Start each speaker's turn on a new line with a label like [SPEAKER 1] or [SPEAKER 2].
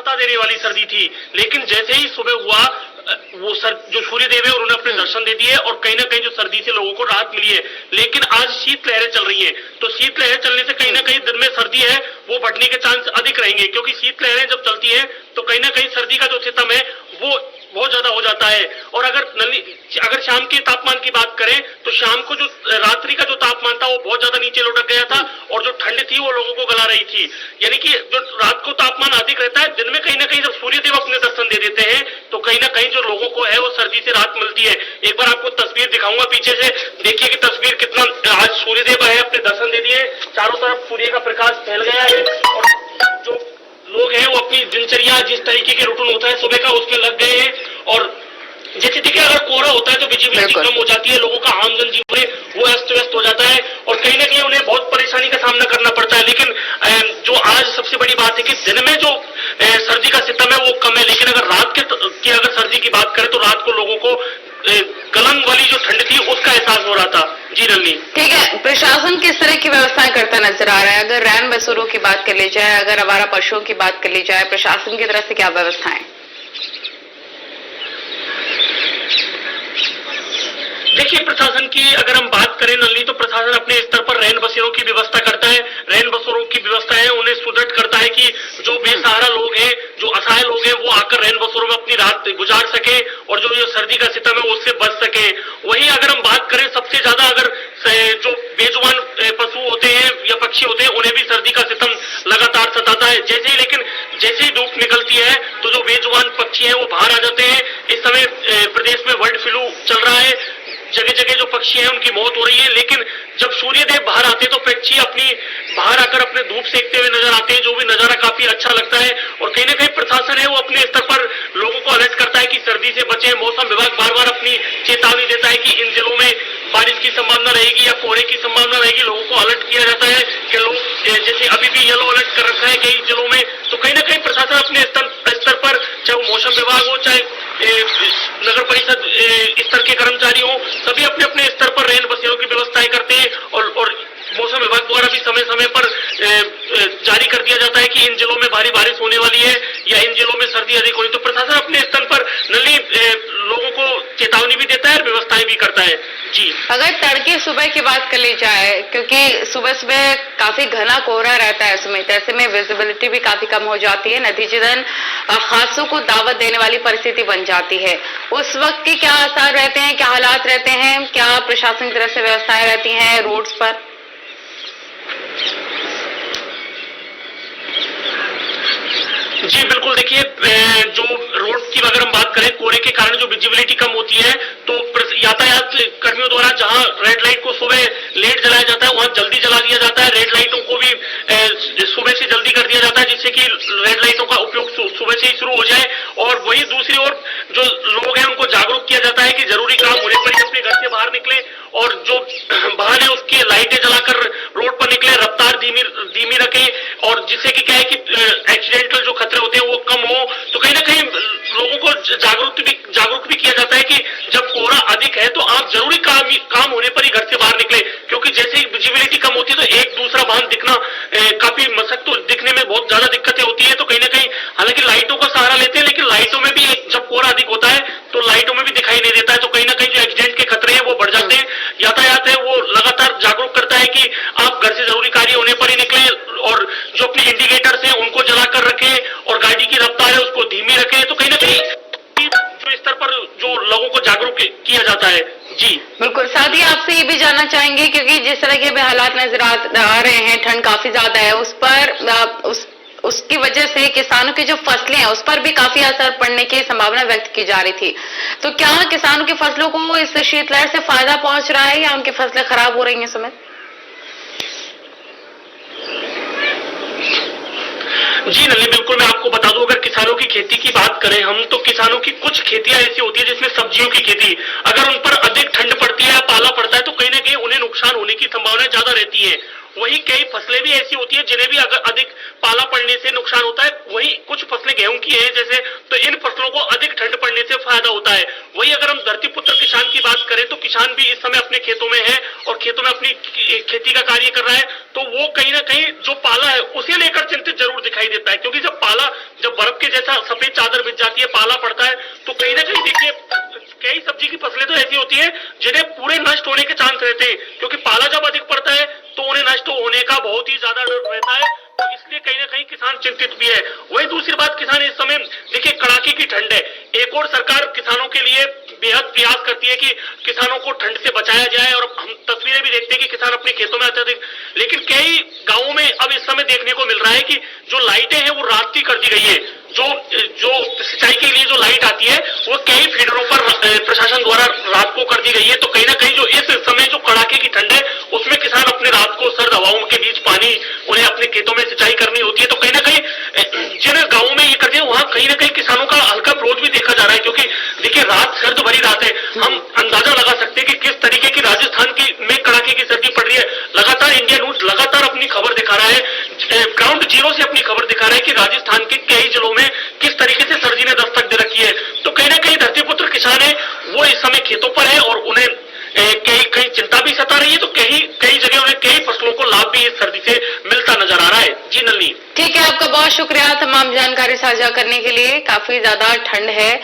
[SPEAKER 1] सता देने वाली सर्दी थी, लेकिन जैसे ही सुबह हुआ वो जो सूर्य देव है उन्होंने अपने दर्शन दे दिए और कहीं ना कहीं जो सर्दी से लोगों को राहत मिली है। लेकिन आज शीत लहरें चल रही हैं, तो शीत लहरें चलने से कहीं ना कहीं दिन में सर्दी है वो बढ़ने के चांस अधिक रहेंगे, क्योंकि शीत लहरें जब चलती है तो कहीं ना कहीं सर्दी का जो सितम है वो बहुत ज्यादा हो जाता है। और अगर शाम के तापमान की बात करें तो शाम को जो रात्रि का जो तापमान था वो बहुत ज्यादा नीचे लुढ़क गया था और जो ठंड थी वो लोगों को गला रही थी। यानी कि जो रात को तापमान अधिक रहता है, दिन में कहीं ना कहीं जब सूर्यदेव अपने दर्शन दे देते हैं तो कहीं ना कहीं जो लोगों को है वो सर्दी से राहत मिलती है। एक बार आपको तस्वीर दिखाऊंगा पीछे से, देखिए कि तस्वीर कितना आज सूर्यदेव है अपने दर्शन दे दिए, चारों तरफ सूर्य का प्रकाश फैल गया है और जो लोग हैं वो अपनी दिनचर्या जिस तरीके के रूटीन होता है सुबह का उसमें लग गए हैं। और जैसे देखिए अगर कोहरा होता है तो विजिबिलिटी कम हो जाती है, लोगों का आम जनजीवन है वो अस्त व्यस्त हो जाता है और कहीं ना कहीं उन्हें बहुत परेशानी का सामना करना पड़ता है। लेकिन जो आज सबसे बड़ी बात है कि दिन में जो सर्दी का सितम है वो कम है, लेकिन अगर रात की अगर सर्दी की बात करें तो रात को लोगों को गलन वाली जो ठंड थी उसका एहसास हो रहा था। जी नलिनी,
[SPEAKER 2] ठीक है, प्रशासन किस तरह की व्यवस्थाएं करता नजर आ रहा है? अगर रैन बसेरों की बात कर ली जाए, अगर आवारा पशुओं की बात कर ली जाए, प्रशासन की तरफ से क्या व्यवस्थाएं?
[SPEAKER 1] देखिए प्रशासन की अगर हम बात करें नलिनी तो प्रशासन अपने स्तर पर रैन बसेरों की व्यवस्था करता है। रैन बसेरों की व्यवस्था है उन्हें सुदृढ़ करता है कि जो बेसहारा लोग हैं, जो असहाय लोग हैं वो आकर रैन बसेरों में अपनी रात गुजार सके और जो ये सर्दी का सितम है उससे बच सके। वहीं अगर हम बात करें सबसे ज्यादा अगर जो बेजुबान पशु होते हैं या पक्षी होते हैं उन्हें भी सर्दी का सितम लगातार सताता है। जैसे ही धूप निकलती है तो जो बेजुबान पक्षी हैं वो बाहर आ जाते हैं। इस समय प्रदेश में बर्ड फ्लू चल रहा है, जगह जगह जो पक्षी हैं उनकी मौत हो रही है। लेकिन जब सूर्यदेव बाहर आते हैं तो पक्षी बाहर आकर अपने धूप सेकते हुए नजर आते हैं, जो भी नजारा काफी अच्छा लगता है। और कहीं ना कहीं प्रशासन है वो अपने स्तर पर लोगों को अलर्ट करता है कि सर्दी से बचें। मौसम विभाग बार बार अपनी चेतावनी देता है कि इन जिलों में बारिश की संभावना रहेगी या कोहरे की संभावना रहेगी। लोगों को अलर्ट किया जाता है कि लोग जैसे अभी भी येलो अलर्ट कर रखा है कई जिलों में, तो कहीं ना कहीं प्रशासन अपने स्तर पर चाहे वो मौसम विभाग हो चाहे नगर परिषद स्तर के कर्मचारी हो, सभी अपने अपने स्तर पर रैन बसेरों की व्यवस्थाएं करते हैं और मौसम विभाग द्वारा भी समय समय पर जारी कर दिया जाता है कि इन जिलों में भारी बारिश होने वाली है या इन जिलों में सर्दी अधिक होनी। तो प्रशासन अपने स्तर पर लोगों को चेतावनी भी देता है और व्यवस्थाएं भी करता है। जी,
[SPEAKER 2] अगर तड़के सुबह की बात कर ली जाए, क्योंकि सुबह सुबह काफी घना कोहरा रहता है उसमें, ऐसे में विजिबिलिटी भी काफी कम हो जाती है, नतीजतन हादसों को दावत देने वाली परिस्थिति बन जाती है। उस वक्त के क्या असर रहते हैं, क्या हालात रहते हैं, क्या प्रशासन की तरफ से व्यवस्थाएं रहती हैं रोड्स पर?
[SPEAKER 1] जी बिल्कुल, देखिए जो रोड की अगर हम बात करें कोहरे के कारण जो विजिबिलिटी कम होती है तो यातायात कर्मियों द्वारा जहां रेड लाइट को सुबह लेट जलाया जाता है वहां जल्दी जला दिया जाता है, रेड लाइटों को भी सुबह से जल्दी कर दिया जाता है जिससे कि रेड लाइटों का उपयोग सुबह से ही शुरू हो जाए। और वही दूसरी ओर जो लोग हैं उनको जागरूक किया जाता है कि जरूरी काम होने पर ही अपने घर से बाहर निकले और जो वाहन है उसकी लाइटें जलाकर रोड पर निकले, रफ्तार धीमी रखें और जिससे कि क्या है कि एक्सीडेंटल जो खतरे होते हैं वो कम हो। तो कहीं ना कहीं लोगों को जागरूक भी किया जाता है कि जब कोहरा अधिक है तो आप जरूरी काम होने पर ही घर से बाहर निकले, क्योंकि जैसे ही विजिबिलिटी कम होती है तो एक दूसरा वाहन दिखना काफी तो दिखने में बहुत ज्यादा दिक्कतें होती है। तो कहीं ना कहीं हालांकि लाइटों का सहारा लेते हैं लेकिन लाइटों में भी जब कोहरा अधिक होता है तो लाइटों में भी दिखाई नहीं देता है, तो कहीं ना कहीं जो एक्सीडेंट के खतरे हैं वो बढ़ जाते हैं। यातायात है वो लगातार जागरूक करता है कि आप घर से जरूरी कार्य होने पर ही निकले और जो अपने इंडिकेटर्स हैं उनको जलाकर रखें और गाड़ी की रफ्तार है उसको धीमी रखें। तो कहीं ना कहीं जो स्तर पर जो लोगों को जागरूक किया जाता है। जी
[SPEAKER 2] बिल्कुल, साथ ही आपसे ये भी जानना चाहेंगे क्योंकि जिस तरह के भी हालात नजर आ रहे हैं, ठंड काफी ज्यादा है, उस पर उसकी वजह से किसानों की जो फसलें हैं उस पर भी काफी असर पड़ने की संभावना व्यक्त की जा रही थी। तो क्या किसानों की फसलों को इस शीतलहर से फायदा पहुंच रहा है या उनकी फसलें खराब हो रही हैं समय?
[SPEAKER 1] जी नलिनी, बिल्कुल मैं आपको बता दूं, अगर किसानों की खेती की बात करें हम तो किसानों की कुछ खेतियां ऐसी होती है जिसमें सब्जियों की खेती, अगर उन पर अधिक ठंड पड़ती है, पाला पड़ता है तो कहीं ना कहीं उन्हें नुकसान होने की संभावना ज्यादा रहती है। वही कई फसलें भी ऐसी होती है जिन्हें भी अगर अधिक पाला पड़ने से नुकसान होता है। वही कुछ फसलें गेहूं की है जैसे, तो इन फसलों को अधिक ठंड पड़ने से फायदा होता है। वही अगर हम धरती पुत्र किसान की बात करें तो किसान भी इस समय अपने खेतों में है और खेतों में अपनी खेती का कार्य कर रहा है, तो वो कहीं ना कहीं जो पाला है उसे लेकर चिंतित जरूर दिखाई देता है, क्योंकि जब बर्फ के जैसा सफेद चादर बिछ जाती है, पाला पड़ता है, तो कहीं ना कहीं देखिए कई सब्जी की फसलें तो ऐसी होती है जिन्हें पूरे नष्ट होने के चांस रहते हैं, क्योंकि पाला जब अधिक पड़ता है तो उन्हें नष्ट होने का बहुत ही ज्यादा डर रहता है। तो इसलिए कहीं ना कहीं किसान चिंतित भी है। वही दूसरी बात, किसान इस समय देखिए कड़ाके की ठंड है, एक और सरकार किसानों के लिए बेहद प्रयास करती है कि किसानों को ठंड से बचाया जाए, और हम तस्वीरें भी देखते हैं कि किसान अपने खेतों में अत्यधिक, लेकिन कई गांवों में अब इस समय देखने को मिल रहा है कि जो लाइटें हैं वो रात की कर दी गई है। जो सिंचाई के लिए जो लाइट आती है वो कई फीडरों पर प्रशासन द्वारा रात को कर दी गई है। तो कहीं ना कहीं जो इस समय जो कड़ाके की ठंड है उसमें किसान अपने रात को सर्द हवाओं के बीच पानी उन्हें अपने खेतों में सिंचाई करनी होती है। तो कहीं ना कहीं जिन गांवों में ये करते हैं वहां कहीं ना कहीं किसानों का हल्का विरोध भी देखा जा रहा है, क्योंकि देखिए रात सर्द भरी रात है, हम अंदाजा लगा सकते हैं कि किस तरीके की राजस्थान की में कड़ाके की सर्दी पड़ रही है। लगातार इंडिया न्यूज लगातार अपनी खबर दिखा रहा है, ग्राउंड जीरो से अपनी खबर दिखा रहा है कि राजस्थान के कई जिलों में किस तरीके से सर्दी ने दस्तक दे रखी है। तो कहीं ना कहीं धरती पुत्र किसान है वो इस समय खेतों पर है और उन्हें कहीं चिंता भी सता रही है, तो कई जगह उन्हें कई फसलों को लाभ भी इस सर्दी से मिलता नजर आ रहा है। जी नलिनी।
[SPEAKER 2] ठीक है, आपका बहुत शुक्रिया तमाम जानकारी साझा करने के लिए। काफी ज्यादा ठंड है।